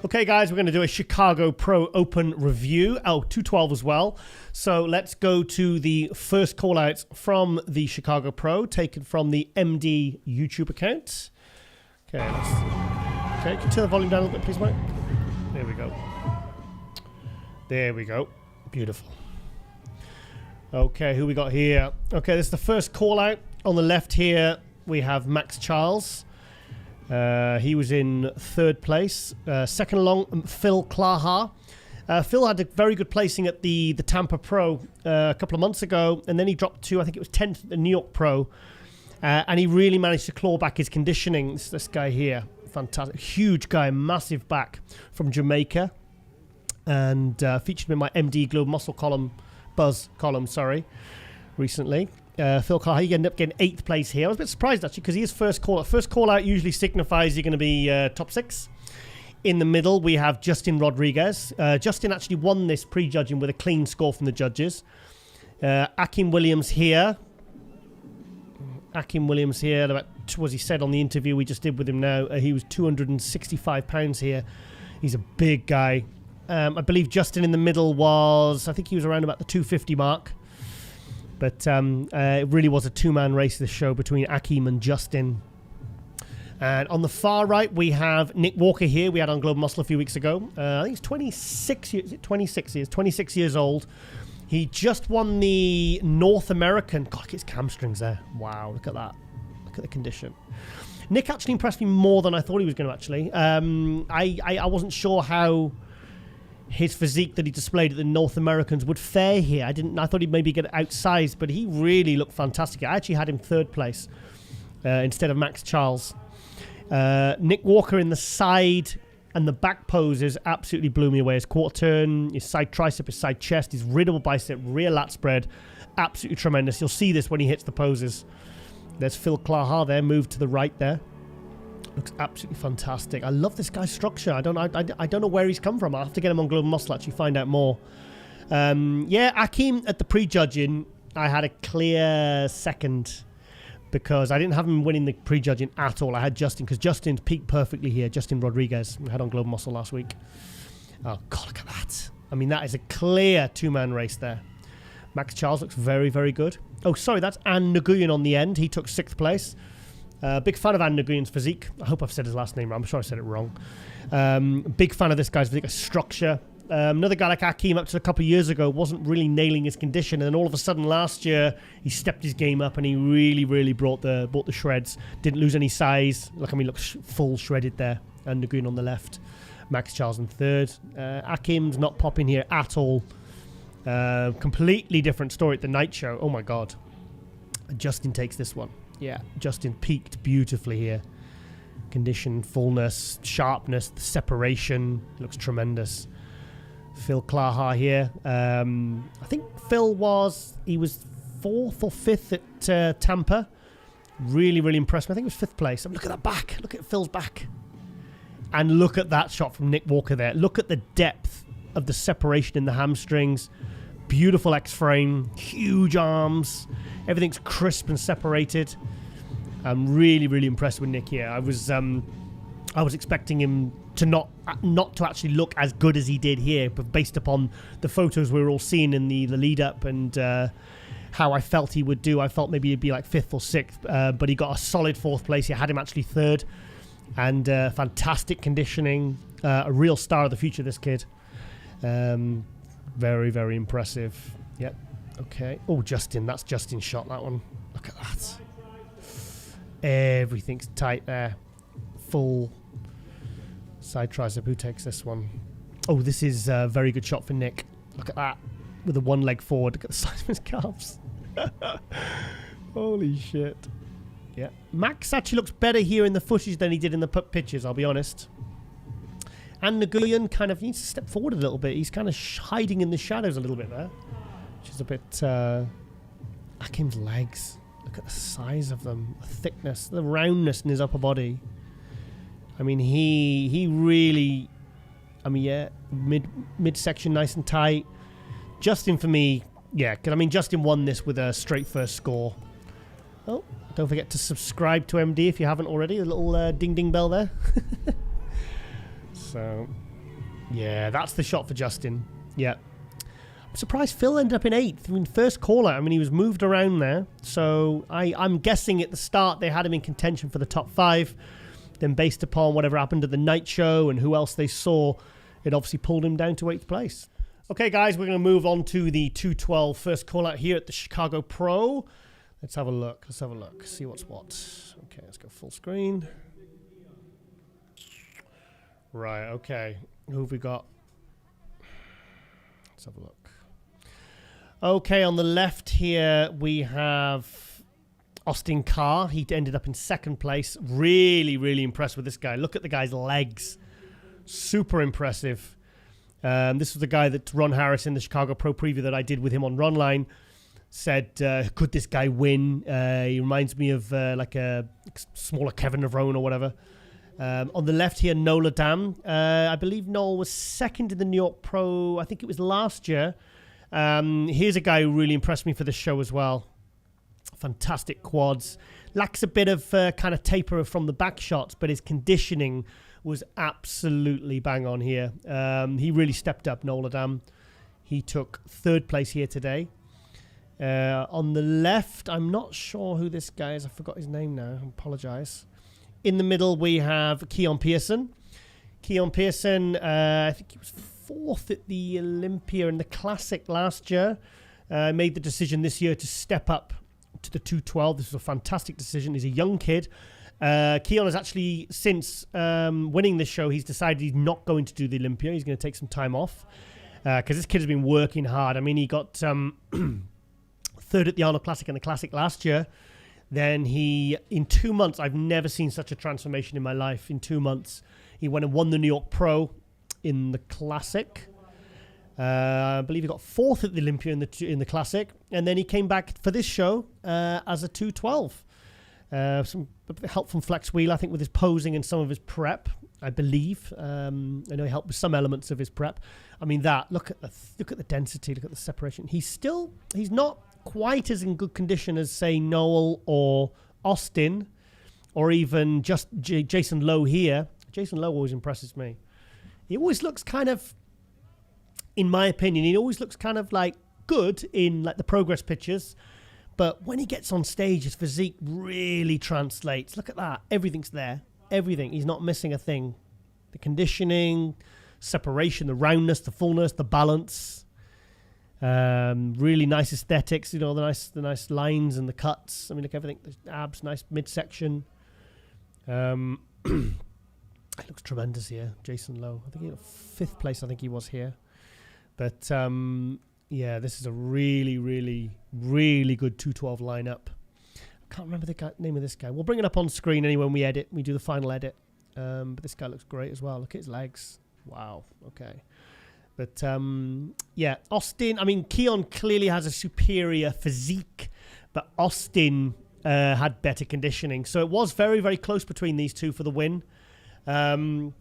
Okay, guys, we're going to do a Chicago Pro Open review. Oh, 212 as well. So let's go to the first call-outs from the Chicago Pro, taken from the MD YouTube account. Okay, okay, can you turn the volume down a little bit, please, Mike? There we go. There we go. Beautiful. Okay, who we got here? Okay, this is the first call-out. On the left here, we have Max Giles. He was in third place. Second along, Phil Klaha. Phil had a very good placing at the Tampa Pro a couple of months ago, and then he dropped to, I think it was 10th at the New York Pro, and he really managed to claw back his conditioning. This guy here, fantastic, huge guy, massive back from Jamaica, and featured in my MD Global Muscle column, Buzz column, sorry, recently. Phil Klaha, he ended up getting 8th place here. I was a bit surprised, actually, because he is first call out. First call out usually signifies you're going to be top 6. In the middle, we have Justin Rodriguez. Justin actually won this pre-judging with a clean score from the judges. Akim Williams here. Akim Williams here, about, as he said on the interview we just did with him now, he was 265 pounds here. He's a big guy. I believe Justin in the middle was, I think he was around about the 250 mark. But it really was a two-man race, this show, between Akim and Justin. And on the far right, we have Nick Walker here. We had on Global Muscle a few weeks ago. I think he's 26 years. 26 years old. He just won the North American. God, look at his hamstrings there. Wow, look at that. Look at the condition. Nick actually impressed me more than I thought he was going to, actually. I wasn't sure how his physique that he displayed at the North Americans would fare here. I thought he'd maybe get outsized, but he really looked fantastic. I actually had him 3rd place instead of Max Giles. Nick Walker in the side and the back poses absolutely blew me away. His quarter turn, his side tricep, his side chest, his riddle bicep, rear lat spread, absolutely tremendous. You'll see this when he hits the poses. There's Phil Klaha there, moved to the right there. Looks absolutely fantastic. I love this guy's structure. I don't know where he's come from. I'll have to get him on Global Muscle, actually find out more. Yeah, Akim at the pre-judging, I had a clear second because I didn't have him winning the pre-judging at all. I had Justin, because Justin's peaked perfectly here. Justin Rodriguez, we had on Global Muscle last week. Oh, God, look at that. I mean, that is a clear two-man race there. Max Giles looks very, very good. Oh, sorry, that's An Nguyen on the end. He took 6th place. Big fan of An Nguyen's physique. I hope I've said his last name wrong. I'm sure I said it wrong. Big fan of this guy's physique, structure. Another guy like Akim up to a couple of years ago wasn't really nailing his condition, and then all of a sudden last year he stepped his game up and he really, really brought the shreds. Didn't lose any size. Look, I mean, looks full shredded there. An Nguyen on the left, Max Giles in 3rd. Akim's not popping here at all. Completely different story at the night show. Oh my God. Justin takes this one. Yeah, Justin peaked beautifully here. Condition, fullness, sharpness, the separation looks tremendous. Phil Klaha here. I think Phil was 4th or 5th at Tampa. Really, really impressed me. I think it was 5th place. Look at that back. Look at Phil's back. And look at that shot from Nick Walker there. Look at the depth of the separation in the hamstrings. Beautiful X-frame, huge arms. Everything's crisp and separated. I'm really, really impressed with Nick here. I was expecting him to not to actually look as good as he did here, but based upon the photos we were all seeing in the lead up and how I felt he would do, I felt maybe he'd be like 5th or 6th, but he got a solid 4th place. He had him actually 3rd, and fantastic conditioning. A real star of the future, this kid. Very, very impressive. Yep. Okay. Oh, Justin. That's Justin's shot, that one. Look at that. Everything's tight there. Full side tricep. Who takes this one? Oh, this is a very good shot for Nick. Look at that. With the one leg forward. Look at the size of his calves. Holy shit. Yeah. Max actually looks better here in the footage than he did in the pictures, I'll be honest. And Nguyen kind of needs to step forward a little bit. He's kind of hiding in the shadows a little bit there, which is a bit... Akim's legs. Look at the size of them, the thickness, the roundness in his upper body. I mean, he really... I mean, yeah, midsection nice and tight. Justin, for me, yeah, because I mean, Justin won this with a straight first score. Oh, don't forget to subscribe to MD if you haven't already. A little ding-ding bell there. So, Yeah, that's the shot for Justin. Yeah. I'm surprised Phil ended up in 8th. I mean, first caller. I mean, he was moved around there. So I'm guessing at the start they had him in contention for the top 5. Then based upon whatever happened at the night show and who else they saw, it obviously pulled him down to 8th place. Okay, guys, we're going to move on to the 212 first call out here at the Chicago Pro. Let's have a look. See what's what. Okay, let's go full screen. Right, okay. Who have we got? Let's have a look. Okay, on the left here, we have Austin Carr. He ended up in 2nd place. Really, really impressed with this guy. Look at the guy's legs. Super impressive. This was the guy that Ron Harris in the Chicago Pro preview that I did with him on Runline said, could this guy win? He reminds me of like a smaller Kevin Navarone or whatever. On the left here, Nola Dam. I believe Noel was 2nd in the New York Pro. I think it was last year. Here's a guy who really impressed me for this show as well. Fantastic quads. Lacks a bit of kind of taper from the back shots, but his conditioning was absolutely bang on here. He really stepped up, Nola Dam. He took 3rd place here today. On the left, I'm not sure who this guy is. I forgot his name now. I apologize. In the middle, we have Keon Pearson. Keon Pearson, I think he was 4th at the Olympia in the Classic last year. Made the decision this year to step up to the 212. This was a fantastic decision. He's a young kid. Keon has actually, since winning this show, he's decided he's not going to do the Olympia. He's going to take some time off because this kid has been working hard. I mean, he got 3rd at the Arnold Classic and the Classic last year. Then he, in 2 months, I've never seen such a transformation in my life. In 2 months, he went and won the New York Pro in the Classic. I believe he got 4th at the Olympia in the Classic. And then he came back for this show as a 212. Some help from Flex Wheel, I think, with his posing and some of his prep, I believe. I know he helped with some elements of his prep. I mean, look at the density, look at the separation. He's not quite as in good condition as, say, Noel or Austin or even just Jason Lowe here. Jason Lowe always impresses me. He always looks kind of, in my opinion, he always looks kind of like good in like the progress pictures. But when he gets on stage, his physique really translates. Look at that. Everything's there. Everything. He's not missing a thing. The conditioning, separation, the roundness, the fullness, the balance. Really nice aesthetics. You know, the nice lines and the cuts. I mean, look, everything. The abs, nice midsection. It looks tremendous here. Jason Lowe. I think he got 5th place. I think he was here. But yeah, this is a really, really, really good 212 lineup. I can't remember the name of this guy. We'll bring it up on screen anyway when we edit. We do the final edit. But this guy looks great as well. Look at his legs. Wow. Okay. But yeah, Austin. I mean, Keon clearly has a superior physique, but Austin had better conditioning. So it was very, very close between these two for the win. I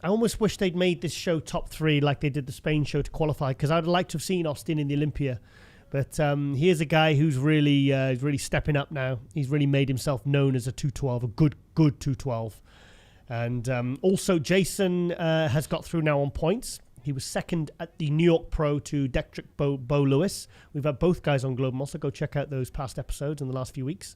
almost wish they'd made this show top 3 like they did the Spain show to qualify, because I'd like to have seen Austin in the Olympia. But here's a guy who's really stepping up now. He's really made himself known as a 212, a good 212. And also Jason has got through now on points. He was 2nd at the New York Pro to Dextric Bo Lewis. We've had both guys on Global Muscle. Go check out those past episodes in the last few weeks.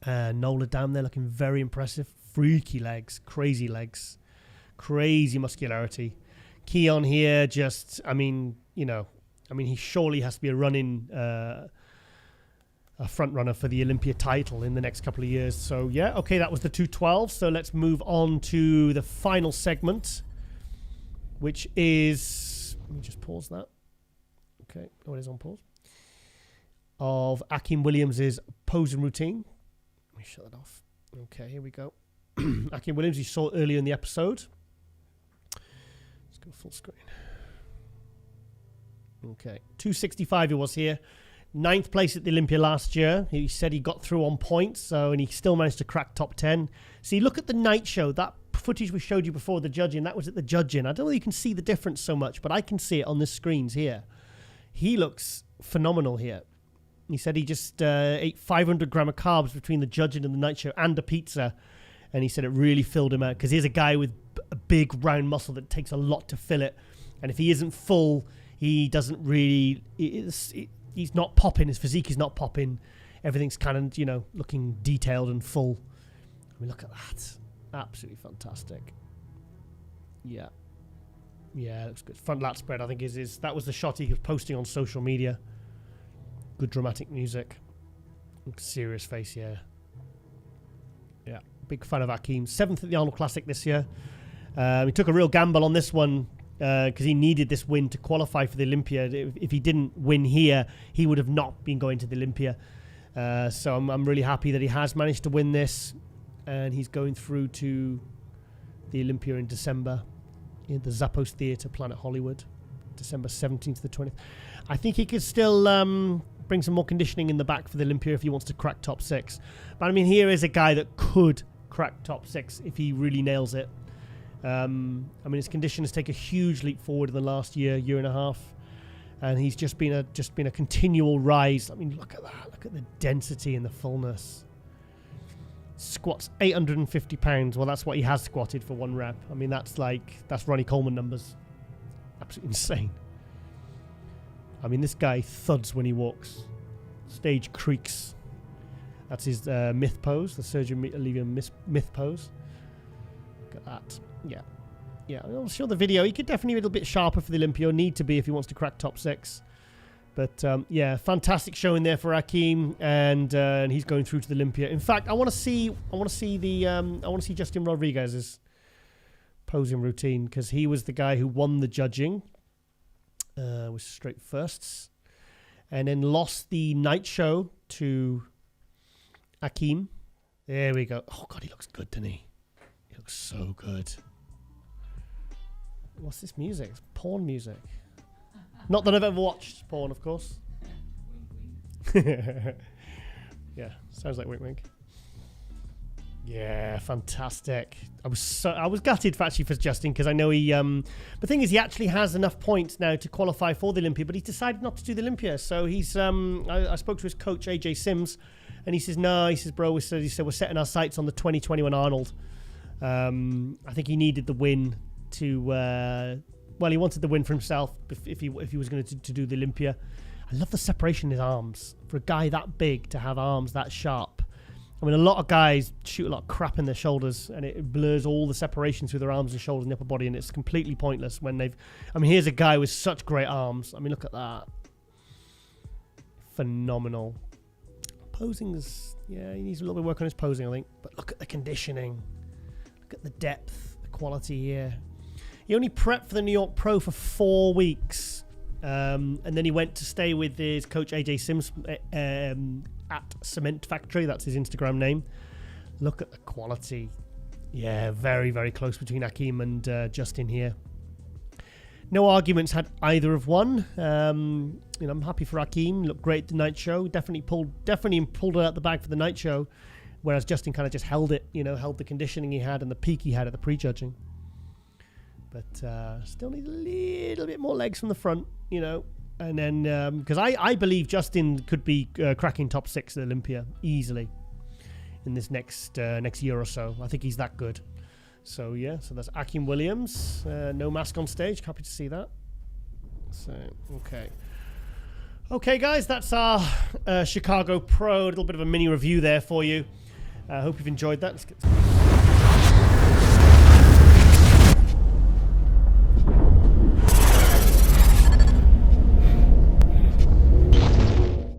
Nola Dam there looking very impressive. Freaky legs, crazy muscularity. Keon here just, he surely has to be a running a front runner for the Olympia title in the next couple of years. So yeah, okay, that was the 212. So let's move on to the final segment, which is, let me just pause that. Okay, it is on pause. Of Akim Williams' posing routine. Let me shut that off. Okay, here we go. Akim Williams, you saw earlier in the episode. Let's go full screen. Okay, 265 he was here. 9th place at the Olympia last year. He said he got through on points, and he still managed to crack top 10. See, look at the night show. That footage we showed you before the judging, that was at the judging. I don't know if you can see the difference so much, but I can see it on the screens here. He looks phenomenal here. He said he just ate 500 gram of carbs between the judging and the night show and a pizza. And he said it really filled him out because he's a guy with a big round muscle that takes a lot to fill it. And if he isn't full, he doesn't really, he's not popping. His physique is not popping. Everything's kind of, you know, looking detailed and full. I mean, look at that. Absolutely fantastic. Yeah. Yeah, looks good. Front lat spread, I think, is that was the shot he was posting on social media. Good dramatic music. Serious face, yeah. Yeah, big fan of Hakeem. 7th at the Arnold Classic this year. He took a real gamble on this one because he needed this win to qualify for the Olympia. If he didn't win here, he would have not been going to the Olympia. So I'm really happy that he has managed to win this. And he's going through to the Olympia in December in the Zappos Theatre, Planet Hollywood, December 17th to the 20th. I think he could still bring some more conditioning in the back for the Olympia if he wants to crack top 6. But I mean, here is a guy that could crack top 6 if he really nails it. I mean, his condition has taken a huge leap forward in the last year and a half. And he's just been a continual rise. I mean, look at that. Look at the density and the fullness. Squats 850 pounds. Well, that's what he has squatted for 1 rep. I mean, that's Ronnie Coleman numbers. Absolutely insane. I mean, this guy thuds when he walks. Stage creaks. That's his myth pose, the Sergio Oliva myth pose. Look at that. Yeah. Yeah, I'll show the video. He could definitely be a little bit sharper for the Olympia. Need to be if he wants to crack top 6. But yeah, fantastic showing there for Hakeem, and he's going through to the Olympia. In fact, I want to see Justin Rodriguez's posing routine because he was the guy who won the judging with straight firsts, and then lost the night show to Hakeem. There we go. Oh God, he looks good, doesn't he? He looks so good. What's this music? It's porn music. Not that I've ever watched porn, of course. Yeah, sounds like wink wink. Yeah, fantastic. I was gutted for Justin because I know he. The thing is, he actually has enough points now to qualify for the Olympia, but he's decided not to do the Olympia. So he's. I spoke to his coach AJ Sims, and he says, "No," he says, "Bro, he said we're setting our sights on the 2021 Arnold." I think he needed the win to. Well, he wanted the win for himself if he was going to do the Olympia. I love the separation in his arms. For a guy that big to have arms that sharp. I mean, a lot of guys shoot a lot of crap in their shoulders and it blurs all the separations through their arms and shoulders and the upper body, and it's completely pointless when they've... I mean, here's a guy with such great arms. I mean, look at that. Phenomenal. Posing's... Yeah, he needs a little bit of work on his posing, I think. But look at the conditioning. Look at the depth, the quality here. He only prepped for the New York Pro for 4 weeks. And then he went to stay with his coach, AJ Sims, at Cement Factory. That's his Instagram name. Look at the quality. Yeah, very, very close between Hakeem and Justin here. No arguments had either have won. I'm happy for Hakeem. Looked great at the night show. Definitely pulled it out the bag for the night show. Whereas Justin kind of just held it, held the conditioning he had and the peak he had at the pre-judging. But still need a little bit more legs from the front, And then, because I believe Justin could be cracking top 6 at Olympia easily in this next year or so. I think he's that good. So, yeah, so that's Hakeem Williams. No mask on stage. Happy to see that. So, okay. Okay, guys, that's our Chicago Pro. A little bit of a mini review there for you. I hope you've enjoyed that. Let's get